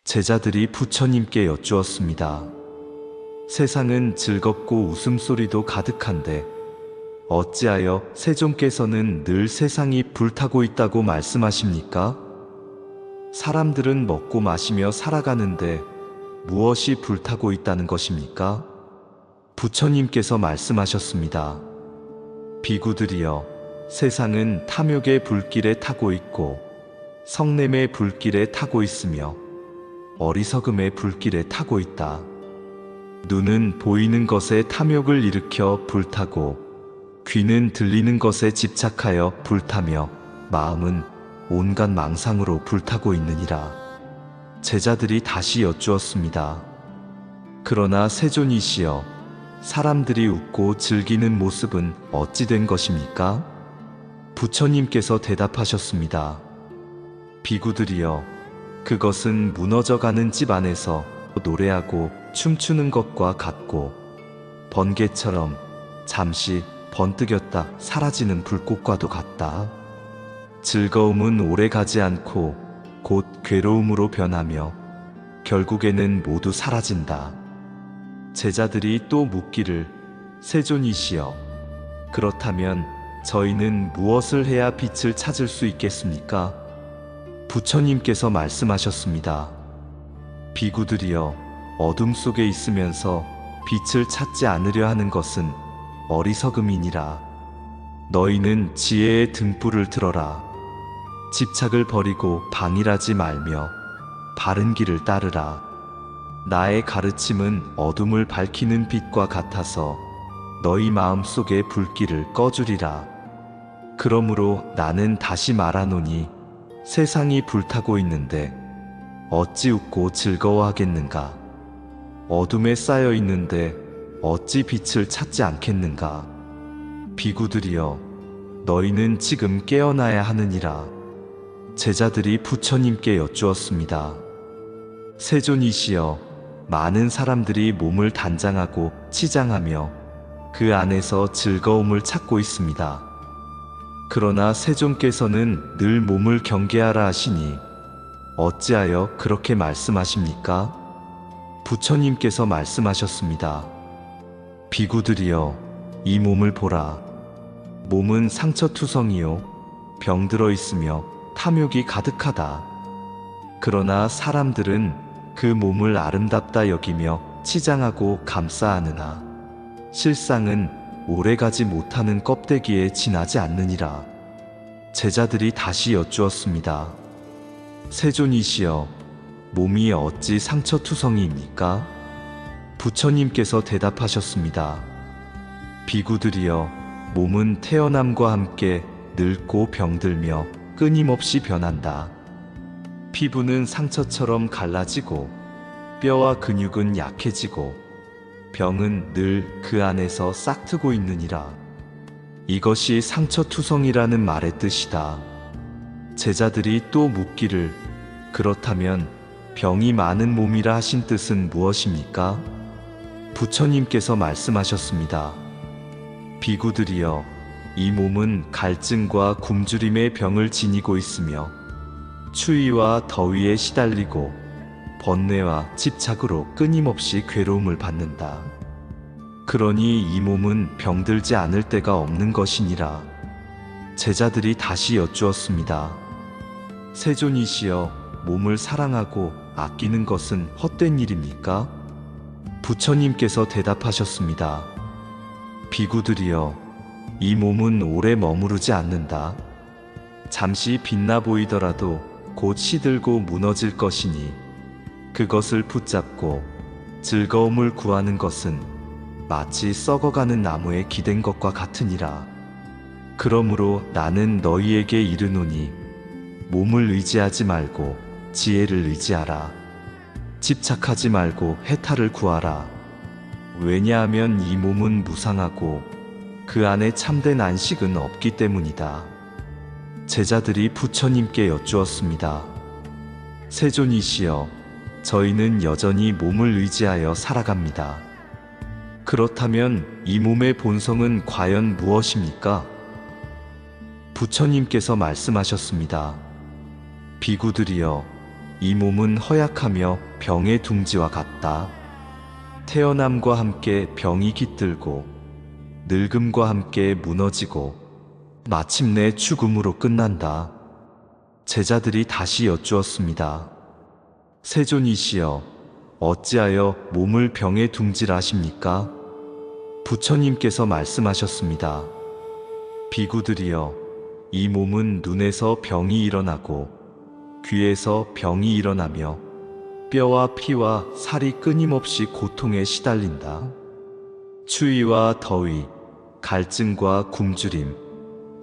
제자들이 부처님께 여쭈었습니다. 세상은 즐겁고 웃음소리도 가득한데 어찌하여 세존께서는 늘 세상이 불타고 있다고 말씀하십니까? 사람들은 먹고 마시며 살아가는데 무엇이 불타고 있다는 것입니까? 부처님께서 말씀하셨습니다. 비구들이여, 세상은 탐욕의 불길에 타고 있고 성냄의 불길에 타고 있으며 어리석음의 불길에 타고 있다. 눈은 보이는 것에 탐욕을 일으켜 불타고 귀는 들리는 것에 집착하여 불타며 마음은 온갖 망상으로 불타고 있느니라. 제자들이 다시 여쭈었습니다. 그러나 세존이시여, 사람들이 웃고 즐기는 모습은 어찌 된 것입니까? 부처님께서 대답하셨습니다. 비구들이여, 그것은 무너져가는 집 안에서 노래하고 춤추는 것과 같고 번개처럼 잠시 번뜩였다 사라지는 불꽃과도 같다. 즐거움은 오래가지 않고 곧 괴로움으로 변하며 결국에는 모두 사라진다. 제자들이 또 묻기를, 세존이시여, 그렇다면 저희는 무엇을 해야 빛을 찾을 수 있겠습니까? 부처님께서 말씀하셨습니다. 비구들이여, 어둠 속에 있으면서 빛을 찾지 않으려 하는 것은 어리석음이니라. 너희는 지혜의 등불을 들어라. 집착을 버리고 방일하지 말며 바른 길을 따르라. 나의 가르침은 어둠을 밝히는 빛과 같아서 너희 마음속의 불길을 꺼주리라. 그러므로 나는 다시 말하노니 세상이 불타고 있는데 어찌 웃고 즐거워하겠는가? 어둠에 쌓여 있는데 어찌 빛을 찾지 않겠는가? 비구들이여, 너희는 지금 깨어나야 하느니라. 제자들이 부처님께 여쭈었습니다. 세존이시여, 많은 사람들이 몸을 단장하고 치장하며 그 안에서 즐거움을 찾고 있습니다. 그러나 세존께서는 늘 몸을 경계하라 하시니 어찌하여 그렇게 말씀하십니까? 부처님께서 말씀하셨습니다. 비구들이여, 이 몸을 보라. 몸은 상처투성이요 병들어 있으며 탐욕이 가득하다. 그러나 사람들은 그 몸을 아름답다 여기며 치장하고 감싸 안으나 실상은 오래가지 못하는 껍데기에 지나지 않느니라. 제자들이 다시 여쭈었습니다. 세존이시여, 몸이 어찌 상처투성이입니까? 부처님께서 대답하셨습니다. 비구들이여, 몸은 태어남과 함께 늙고 병들며 끊임없이 변한다. 피부는 상처처럼 갈라지고 뼈와 근육은 약해지고 병은 늘 그 안에서 싹트고 있느니라. 이것이 상처투성이라는 말의 뜻이다. 제자들이 또 묻기를, 그렇다면 병이 많은 몸이라 하신 뜻은 무엇입니까? 부처님께서 말씀하셨습니다. 비구들이여, 이 몸은 갈증과 굶주림의 병을 지니고 있으며 추위와 더위에 시달리고 번뇌와 집착으로 끊임없이 괴로움을 받는다. 그러니 이 몸은 병들지 않을 데가 없는 것이니라. 제자들이 다시 여쭈었습니다. 세존이시여, 몸을 사랑하고 아끼는 것은 헛된 일입니까? 부처님께서 대답하셨습니다. 비구들이여, 이 몸은 오래 머무르지 않는다. 잠시 빛나 보이더라도 곧 시들고 무너질 것이니 그것을 붙잡고 즐거움을 구하는 것은 마치 썩어가는 나무에 기댄 것과 같으니라. 그러므로 나는 너희에게 이르노니 몸을 의지하지 말고 지혜를 의지하라. 집착하지 말고 해탈을 구하라. 왜냐하면 이 몸은 무상하고 그 안에 참된 안식은 없기 때문이다. 제자들이 부처님께 여쭈었습니다. 세존이시여, 저희는 여전히 몸을 의지하여 살아갑니다. 그렇다면 이 몸의 본성은 과연 무엇입니까? 부처님께서 말씀하셨습니다. 비구들이여, 이 몸은 허약하며 병의 둥지와 같다. 태어남과 함께 병이 깃들고 늙음과 함께 무너지고 마침내 죽음으로 끝난다. 제자들이 다시 여쭈었습니다. 세존이시여, 어찌하여 몸을 병의 둥지라 하십니까? 부처님께서 말씀하셨습니다. 비구들이여, 이 몸은 눈에서 병이 일어나고 귀에서 병이 일어나며 뼈와 피와 살이 끊임없이 고통에 시달린다. 추위와 더위, 갈증과 굶주림,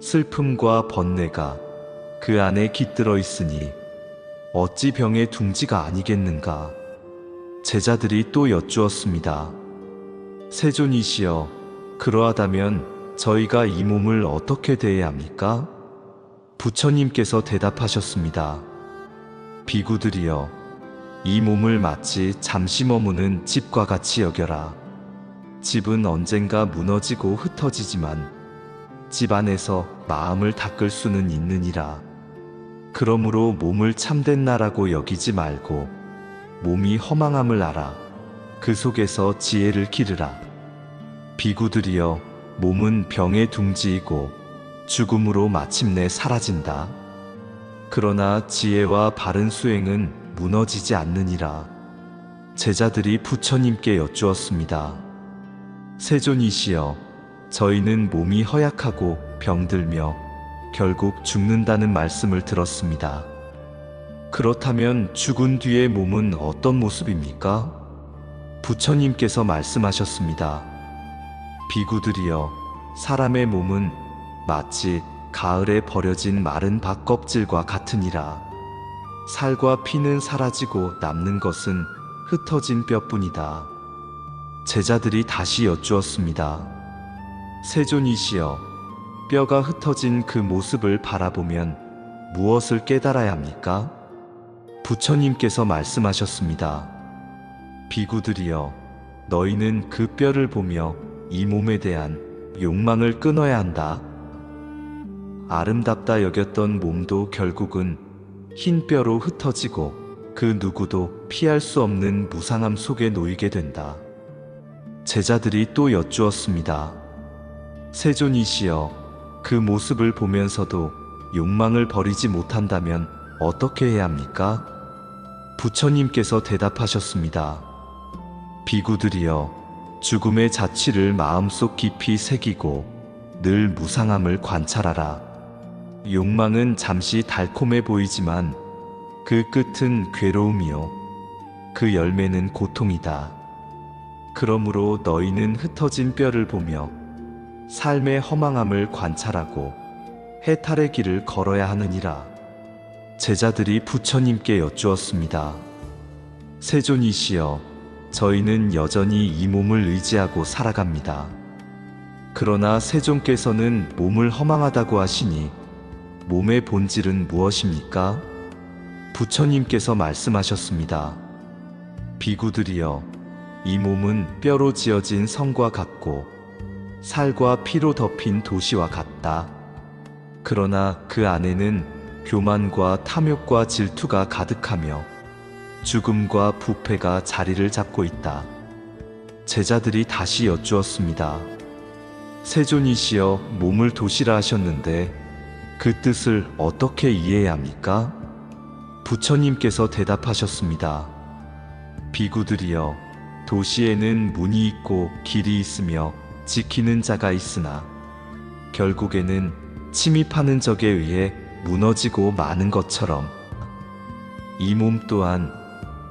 슬픔과 번뇌가 그 안에 깃들어 있으니 어찌 병의 둥지가 아니겠는가? 제자들이 또 여쭈었습니다. 세존이시여, 그러하다면 저희가 이 몸을 어떻게 대해야 합니까? 부처님께서 대답하셨습니다. 비구들이여, 이 몸을 마치 잠시 머무는 집과 같이 여겨라. 집은 언젠가 무너지고 흩어지지만 집 안에서 마음을 닦을 수는 있느니라. 그러므로 몸을 참된 나라고 여기지 말고 몸이 허망함을 알아 그 속에서 지혜를 기르라. 비구들이여, 몸은 병의 둥지이고 죽음으로 마침내 사라진다. 그러나 지혜와 바른 수행은 무너지지 않느니라. 제자들이 부처님께 여쭈었습니다. 세존이시여, 저희는 몸이 허약하고 병들며 결국 죽는다는 말씀을 들었습니다. 그렇다면 죽은 뒤의 몸은 어떤 모습입니까? 부처님께서 말씀하셨습니다. 비구들이여, 사람의 몸은 마치 가을에 버려진 마른 밭 껍질과 같으니라. 살과 피는 사라지고 남는 것은 흩어진 뼈뿐이다. 제자들이 다시 여쭈었습니다. 세존이시여, 뼈가 흩어진 그 모습을 바라보면 무엇을 깨달아야 합니까? 부처님께서 말씀하셨습니다. 비구들이여, 너희는 그 뼈를 보며 이 몸에 대한 욕망을 끊어야 한다. 아름답다 여겼던 몸도 결국은 흰 뼈로 흩어지고 그 누구도 피할 수 없는 무상함 속에 놓이게 된다. 제자들이 또 여쭈었습니다. 세존이시여, 그 모습을 보면서도 욕망을 버리지 못한다면 어떻게 해야 합니까? 부처님께서 대답하셨습니다. 비구들이여, 죽음의 자취를 마음속 깊이 새기고 늘 무상함을 관찰하라. 욕망은 잠시 달콤해 보이지만 그 끝은 괴로움이요, 그 열매는 고통이다. 그러므로 너희는 흩어진 뼈를 보며 삶의 허망함을 관찰하고 해탈의 길을 걸어야 하느니라. 제자들이 부처님께 여쭈었습니다. 세존이시여, 저희는 여전히 이 몸을 의지하고 살아갑니다. 그러나 세존께서는 몸을 허망하다고 하시니 몸의 본질은 무엇입니까? 부처님께서 말씀하셨습니다. 비구들이여, 이 몸은 뼈로 지어진 성과 같고 살과 피로 덮인 도시와 같다. 그러나 그 안에는 교만과 탐욕과 질투가 가득하며 죽음과 부패가 자리를 잡고 있다. 제자들이 다시 여쭈었습니다. 세존이시여, 몸을 도시라 하셨는데 그 뜻을 어떻게 이해해야 합니까? 부처님께서 대답하셨습니다. 비구들이여, 도시에는 문이 있고 길이 있으며 지키는 자가 있으나 결국에는 침입하는 적에 의해 무너지고 마는 것처럼 이 몸 또한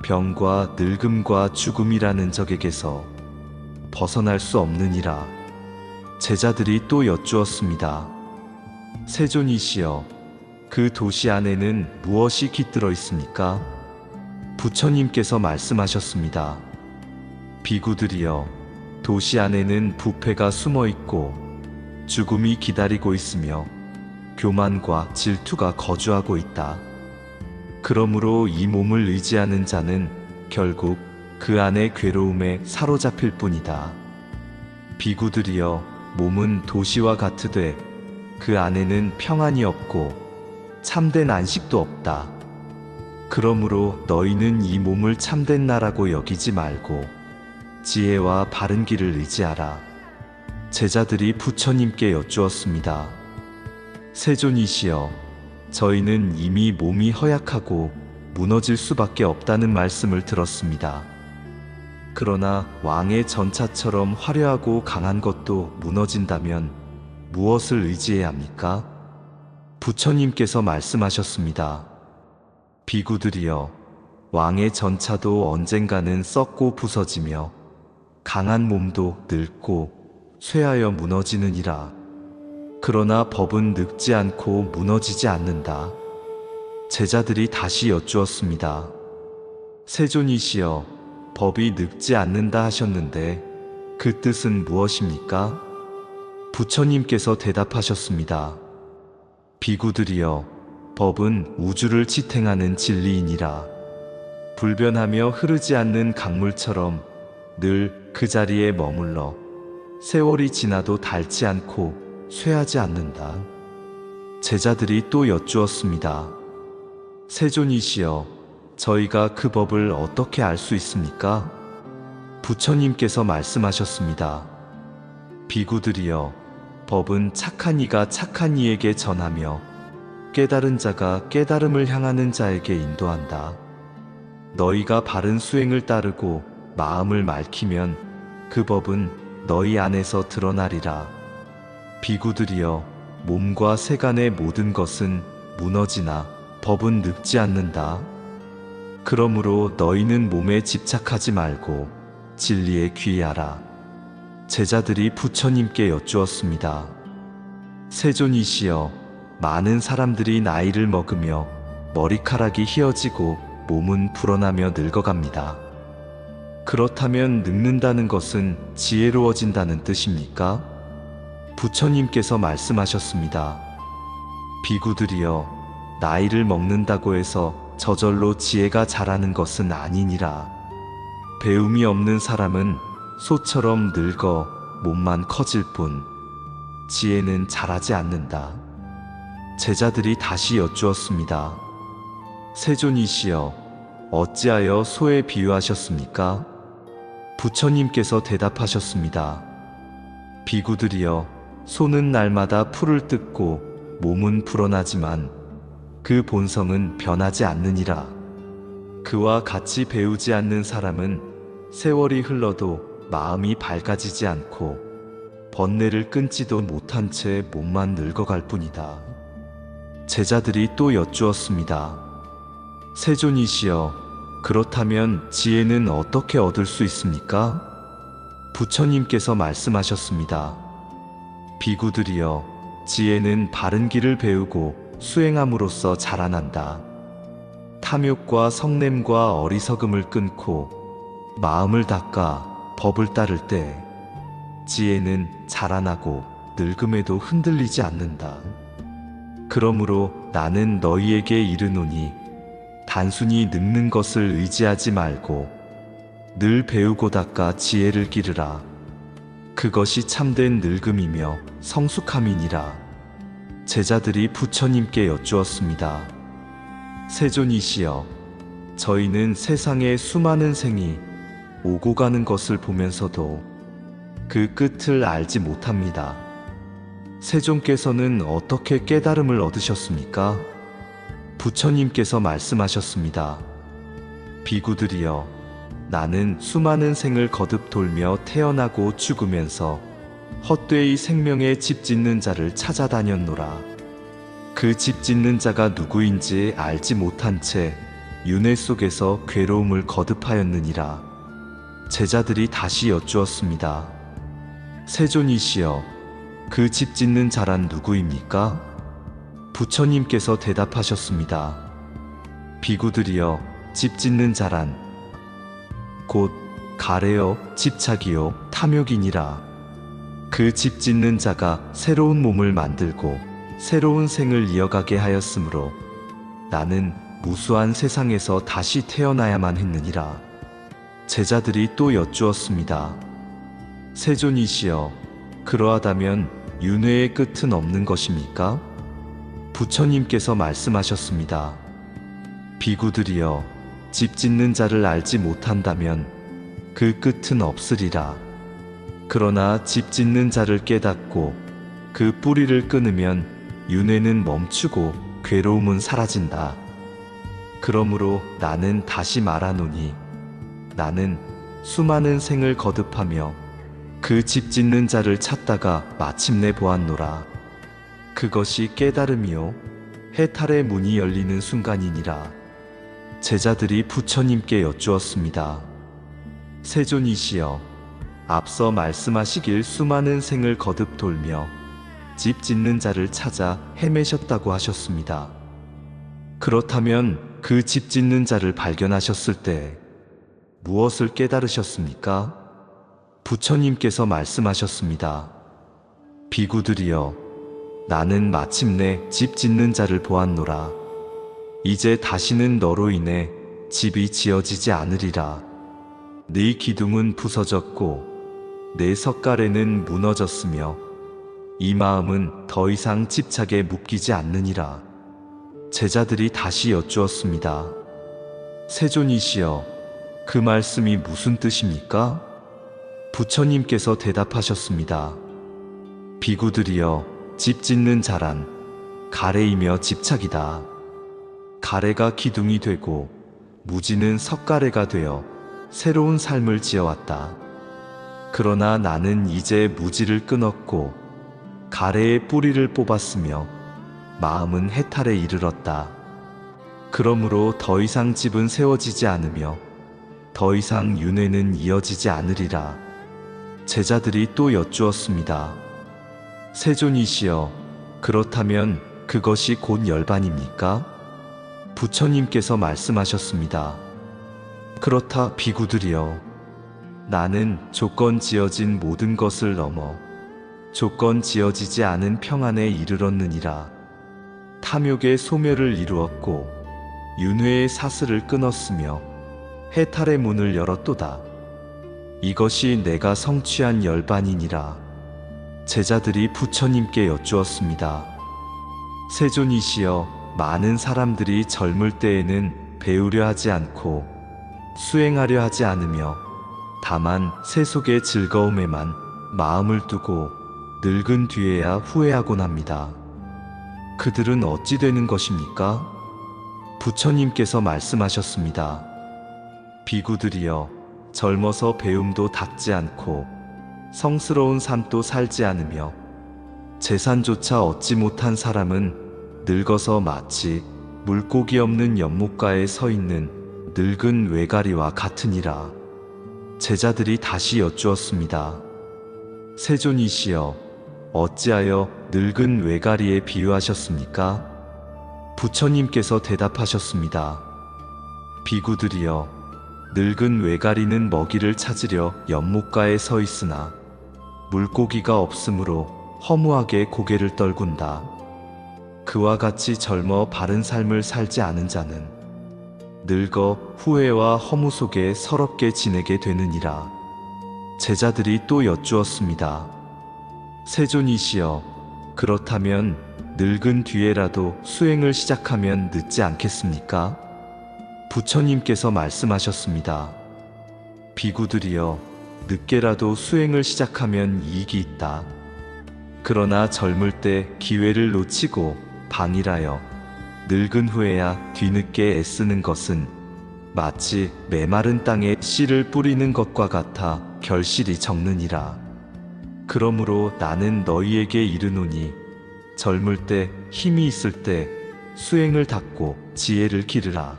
병과 늙음과 죽음이라는 적에게서 벗어날 수 없느니라. 제자들이 또 여쭈었습니다. 세존이시여, 그 도시 안에는 무엇이 깃들어 있습니까? 부처님께서 말씀하셨습니다. 비구들이여, 도시 안에는 부패가 숨어 있고 죽음이 기다리고 있으며 교만과 질투가 거주하고 있다. 그러므로 이 몸을 의지하는 자는 결국 그 안의 괴로움에 사로잡힐 뿐이다. 비구들이여, 몸은 도시와 같으되 그 안에는 평안이 없고 참된 안식도 없다. 그러므로 너희는 이 몸을 참된 나라고 여기지 말고 지혜와 바른 길을 의지하라. 제자들이 부처님께 여쭈었습니다. 세존이시여, 저희는 이미 몸이 허약하고 무너질 수밖에 없다는 말씀을 들었습니다. 그러나 왕의 전차처럼 화려하고 강한 것도 무너진다면 무엇을 의지해야 합니까? 부처님께서 말씀하셨습니다. 비구들이여, 왕의 전차도 언젠가는 썩고 부서지며 강한 몸도 늙고 쇠하여 무너지느니라. 그러나 법은 늙지 않고 무너지지 않는다. 제자들이 다시 여쭈었습니다. 세존이시여, 법이 늙지 않는다 하셨는데 그 뜻은 무엇입니까? 부처님께서 대답하셨습니다. 비구들이여, 법은 우주를 지탱하는 진리이니라. 불변하며 흐르지 않는 강물처럼 늘 그 자리에 머물러 세월이 지나도 닳지 않고 쇠하지 않는다. 제자들이 또 여쭈었습니다. 세존이시여, 저희가 그 법을 어떻게 알 수 있습니까? 부처님께서 말씀하셨습니다. 비구들이여, 법은 착한 이가 착한 이에게 전하며 깨달은 자가 깨달음을 향하는 자에게 인도한다. 너희가 바른 수행을 따르고 마음을 맑히면 그 법은 너희 안에서 드러나리라. 비구들이여, 몸과 세간의 모든 것은 무너지나 법은 늙지 않는다. 그러므로 너희는 몸에 집착하지 말고 진리에 귀의하라. 제자들이 부처님께 여쭈었습니다. 세존이시여, 많은 사람들이 나이를 먹으며 머리카락이 휘어지고 몸은 불어나며 늙어갑니다. 그렇다면 늙는다는 것은 지혜로워진다는 뜻입니까? 부처님께서 말씀하셨습니다. 비구들이여, 나이를 먹는다고 해서 저절로 지혜가 자라는 것은 아니니라. 배움이 없는 사람은 소처럼 늙어 몸만 커질 뿐 지혜는 자라지 않는다. 제자들이 다시 여쭈었습니다. 세존이시여, 어찌하여 소에 비유하셨습니까? 부처님께서 대답하셨습니다. 비구들이여, 소는 날마다 풀을 뜯고 몸은 불어나지만 그 본성은 변하지 않느니라. 그와 같이 배우지 않는 사람은 세월이 흘러도 마음이 밝아지지 않고 번뇌를 끊지도 못한 채 몸만 늙어갈 뿐이다. 제자들이 또 여쭈었습니다. 세존이시여, 그렇다면 지혜는 어떻게 얻을 수 있습니까? 부처님께서 말씀하셨습니다. 비구들이여, 지혜는 바른 길을 배우고 수행함으로써 자라난다. 탐욕과 성냄과 어리석음을 끊고 마음을 닦아 법을 따를 때 지혜는 자라나고 늙음에도 흔들리지 않는다. 그러므로 나는 너희에게 이르노니 단순히 늙는 것을 의지하지 말고 늘 배우고 닦아 지혜를 기르라. 그것이 참된 늙음이며 성숙함이니라. 제자들이 부처님께 여쭈었습니다. 세존이시여, 저희는 세상에 수많은 생이 오고 가는 것을 보면서도 그 끝을 알지 못합니다. 세존께서는 어떻게 깨달음을 얻으셨습니까? 부처님께서 말씀하셨습니다. 비구들이여, 나는 수많은 생을 거듭 돌며 태어나고 죽으면서 헛되이 생명의 집 짓는 자를 찾아다녔노라. 그 집 짓는 자가 누구인지 알지 못한 채 윤회 속에서 괴로움을 거듭하였느니라. 제자들이 다시 여쭈었습니다. 세존이시여, 그 집 짓는 자란 누구입니까? 부처님께서 대답하셨습니다. 비구들이여, 집 짓는 자란 곧 가래요, 집착이요, 탐욕이니라. 그 집 짓는 자가 새로운 몸을 만들고 새로운 생을 이어가게 하였으므로 나는 무수한 세상에서 다시 태어나야만 했느니라. 제자들이 또 여쭈었습니다. 세존이시여, 그러하다면 윤회의 끝은 없는 것입니까? 부처님께서 말씀하셨습니다. 비구들이여, 집 짓는 자를 알지 못한다면 그 끝은 없으리라. 그러나 집 짓는 자를 깨닫고 그 뿌리를 끊으면 윤회는 멈추고 괴로움은 사라진다. 그러므로 나는 다시 말하노니 나는 수많은 생을 거듭하며 그 집 짓는 자를 찾다가 마침내 보았노라. 그것이 깨달음이요 해탈의 문이 열리는 순간이니라. 제자들이 부처님께 여쭈었습니다. 세존이시여, 앞서 말씀하시길 수많은 생을 거듭 돌며 집 짓는 자를 찾아 헤매셨다고 하셨습니다. 그렇다면 그 집 짓는 자를 발견하셨을 때 무엇을 깨달으셨습니까? 부처님께서 말씀하셨습니다. 비구들이여, 나는 마침내 집 짓는 자를 보았노라. 이제 다시는 너로 인해 집이 지어지지 않으리라. 네 기둥은 부서졌고 내 석가래는 무너졌으며 이 마음은 더 이상 집착에 묶이지 않느니라. 제자들이 다시 여쭈었습니다. 세존이시여, 그 말씀이 무슨 뜻입니까? 부처님께서 대답하셨습니다. 비구들이여, 집 짓는 자란 가래이며 집착이다. 가래가 기둥이 되고 무지는 석가래가 되어 새로운 삶을 지어왔다. 그러나 나는 이제 무지를 끊었고 가래의 뿌리를 뽑았으며 마음은 해탈에 이르렀다. 그러므로 더 이상 집은 세워지지 않으며 더 이상 윤회는 이어지지 않으리라. 제자들이 또 여쭈었습니다. 세존이시여, 그렇다면 그것이 곧 열반입니까? 부처님께서 말씀하셨습니다. 그렇다 비구들이여, 나는 조건 지어진 모든 것을 넘어 조건 지어지지 않은 평안에 이르렀느니라. 탐욕의 소멸을 이루었고 윤회의 사슬을 끊었으며 해탈의 문을 열었도다. 이것이 내가 성취한 열반이니라. 제자들이 부처님께 여쭈었습니다. 세존이시여, 많은 사람들이 젊을 때에는 배우려 하지 않고 수행하려 하지 않으며 다만 세속의 즐거움에만 마음을 두고 늙은 뒤에야 후회하곤 합니다. 그들은 어찌 되는 것입니까? 부처님께서 말씀하셨습니다. 비구들이여, 젊어서 배움도 닦지 않고 성스러운 삶도 살지 않으며 재산조차 얻지 못한 사람은 늙어서 마치 물고기 없는 연못가에 서 있는 늙은 외가리와 같으니라. 제자들이 다시 여쭈었습니다. 세존이시여, 어찌하여 늙은 외가리에 비유하셨습니까? 부처님께서 대답하셨습니다. 비구들이여, 늙은 외가리는 먹이를 찾으려 연못가에 서 있으나 물고기가 없으므로 허무하게 고개를 떨군다. 그와 같이 젊어 바른 삶을 살지 않은 자는 늙어 후회와 허무 속에 서럽게 지내게 되느니라. 제자들이 또 여쭈었습니다. 세존이시여, 그렇다면 늙은 뒤에라도 수행을 시작하면 늦지 않겠습니까? 부처님께서 말씀하셨습니다. 비구들이여, 늦게라도 수행을 시작하면 이익이 있다. 그러나 젊을 때 기회를 놓치고 방일하여 늙은 후에야 뒤늦게 애쓰는 것은 마치 메마른 땅에 씨를 뿌리는 것과 같아 결실이 적느니라. 그러므로 나는 너희에게 이르노니 젊을 때 힘이 있을 때 수행을 닦고 지혜를 기르라.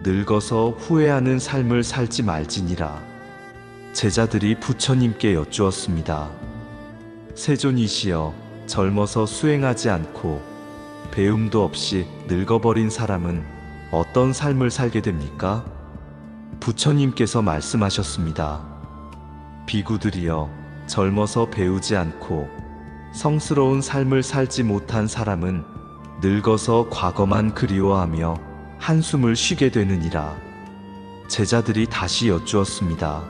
늙어서 후회하는 삶을 살지 말지니라. 제자들이 부처님께 여쭈었습니다. 세존이시여, 젊어서 수행하지 않고 배움도 없이 늙어버린 사람은 어떤 삶을 살게 됩니까? 부처님께서 말씀하셨습니다. 비구들이여, 젊어서 배우지 않고 성스러운 삶을 살지 못한 사람은 늙어서 과거만 그리워하며 한숨을 쉬게 되느니라. 제자들이 다시 여쭈었습니다.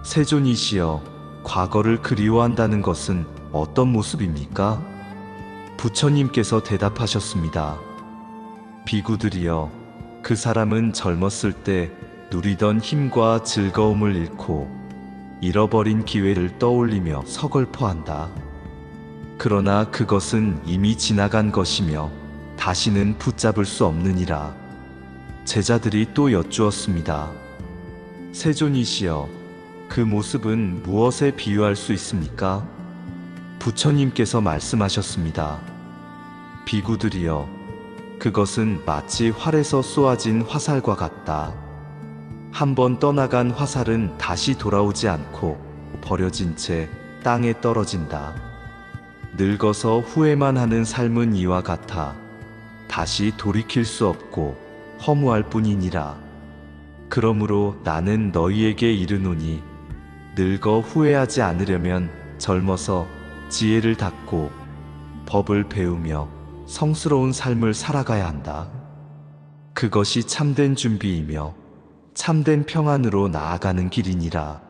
세존이시여, 과거를 그리워한다는 것은 어떤 모습입니까? 부처님께서 대답하셨습니다. 비구들이여, 그 사람은 젊었을 때 누리던 힘과 즐거움을 잃고 잃어버린 기회를 떠올리며 서글퍼한다. 그러나 그것은 이미 지나간 것이며 다시는 붙잡을 수 없느니라. 제자들이 또 여쭈었습니다. 세존이시여, 그 모습은 무엇에 비유할 수 있습니까? 부처님께서 말씀하셨습니다. 비구들이여, 그것은 마치 활에서 쏘아진 화살과 같다. 한번 떠나간 화살은 다시 돌아오지 않고 버려진 채 땅에 떨어진다. 늙어서 후회만 하는 삶은 이와 같아 다시 돌이킬 수 없고 허무할 뿐이니라. 그러므로 나는 너희에게 이르노니 늙어 후회하지 않으려면 젊어서 지혜를 닦고 법을 배우며 성스러운 삶을 살아가야 한다. 그것이 참된 준비이며 참된 평안으로 나아가는 길이니라.